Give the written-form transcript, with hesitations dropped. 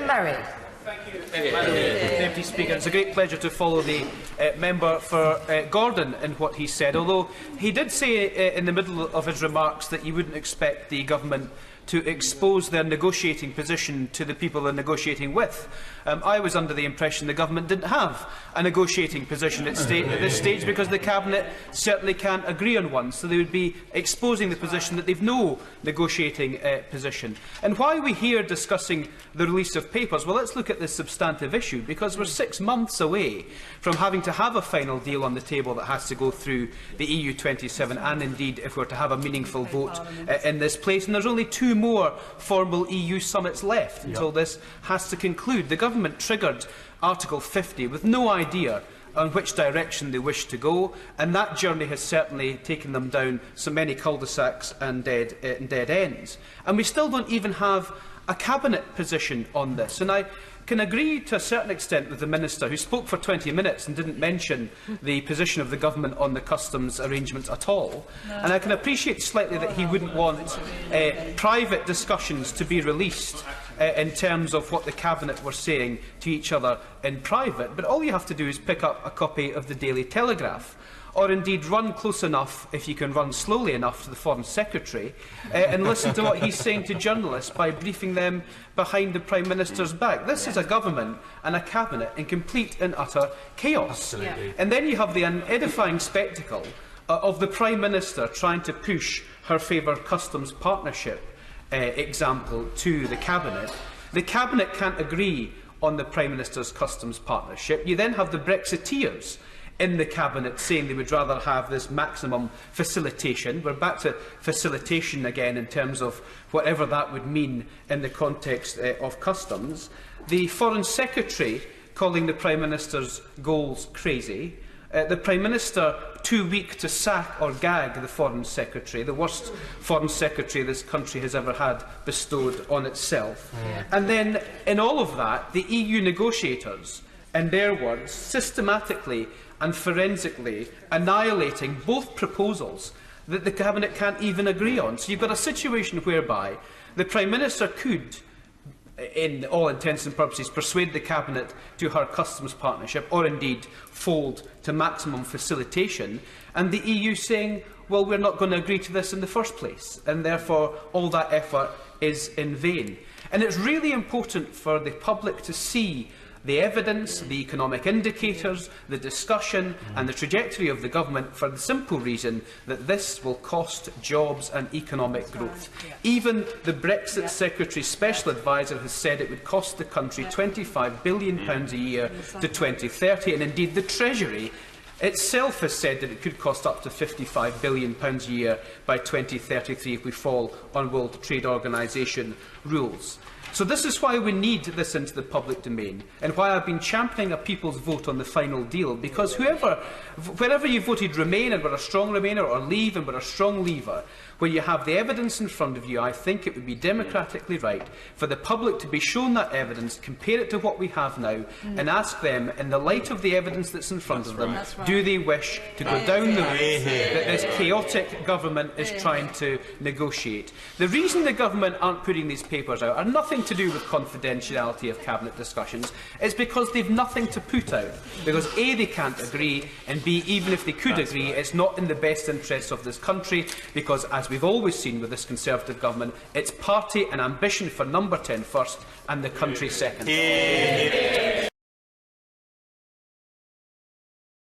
Murray. Deputy Speaker, it's a great pleasure to follow the member for Gordon in what he said, although he did say in the middle of his remarks that you wouldn't expect the government to expose their negotiating position to the people they're negotiating with. I was under the impression the government didn't have a negotiating position at this stage because the Cabinet certainly can't agree on one, so they would be exposing the position that they've no negotiating position. And why are we here discussing the release of papers? Well, let's look at this substantive issue, because we're 6 months away from having to have a final deal on the table that has to go through the EU27, and indeed if we're to have a meaningful vote in this place. And there's only 2 more formal EU summits left until this has to conclude. The government triggered Article 50 with no idea on which direction they wish to go, and that journey has certainly taken them down so many cul-de-sacs and dead ends. And we still don't even have a cabinet position on this. And I can agree to a certain extent with the Minister, who spoke for 20 minutes and didn't mention the position of the government on the customs arrangements at all. And I can appreciate slightly that he wouldn't want private discussions to be released in terms of what the Cabinet were saying to each other in private. But all you have to do is pick up a copy of the Daily Telegraph, or indeed run close enough, if you can run slowly enough, to the Foreign Secretary and listen to what he's saying to journalists by briefing them behind the Prime Minister's back. This is a government and a cabinet in complete and utter chaos. And then you have the unedifying spectacle of the Prime Minister trying to push her favoured customs partnership example to the Cabinet. The Cabinet can't agree on the Prime Minister's customs partnership. You then have the Brexiteers in the Cabinet saying they would rather have this maximum facilitation. We're back to facilitation again in terms of whatever that would mean in the context of customs. The Foreign Secretary calling the Prime Minister's goals crazy. The Prime Minister too weak to sack or gag the Foreign Secretary, the worst Foreign Secretary this country has ever had bestowed on itself. And then, in all of that, the EU negotiators, in their words, systematically and forensically annihilating both proposals that the Cabinet can't even agree on. So you've got a situation whereby the Prime Minister could, in all intents and purposes, persuade the Cabinet to her customs partnership, or indeed fold to maximum facilitation, and the EU saying, well, we're not going to agree to this in the first place, and therefore all that effort is in vain. And it's really important for the public to see the evidence, the economic indicators, the discussion and the trajectory of the government, for the simple reason that this will cost jobs and economic growth. Even the Brexit Secretary's special advisor has said it would cost the country £25 billion a year to 2030, and indeed the Treasury itself has said that it could cost up to £55 billion a year by 2033 if we fall on World Trade Organisation rules. So this is why we need this into the public domain, and why I've been championing a people's vote on the final deal, because wherever you voted Remain and were a strong Remainer, or Leave and were a strong Leaver, when you have the evidence in front of you, I think it would be democratically right for the public to be shown that evidence, compare it to what we have now, and ask them, in the light of the evidence that's in front of them, do they wish to go down the route that this chaotic government is trying to negotiate. The reason the government aren't putting these papers out are nothing to do with confidentiality of Cabinet discussions. It's because they've nothing to put out. Because A, they can't agree, and B, even if they could agree, it's not in the best interests of this country, because, as we've always seen with this Conservative government, it's party and ambition for number 10 first and the country second.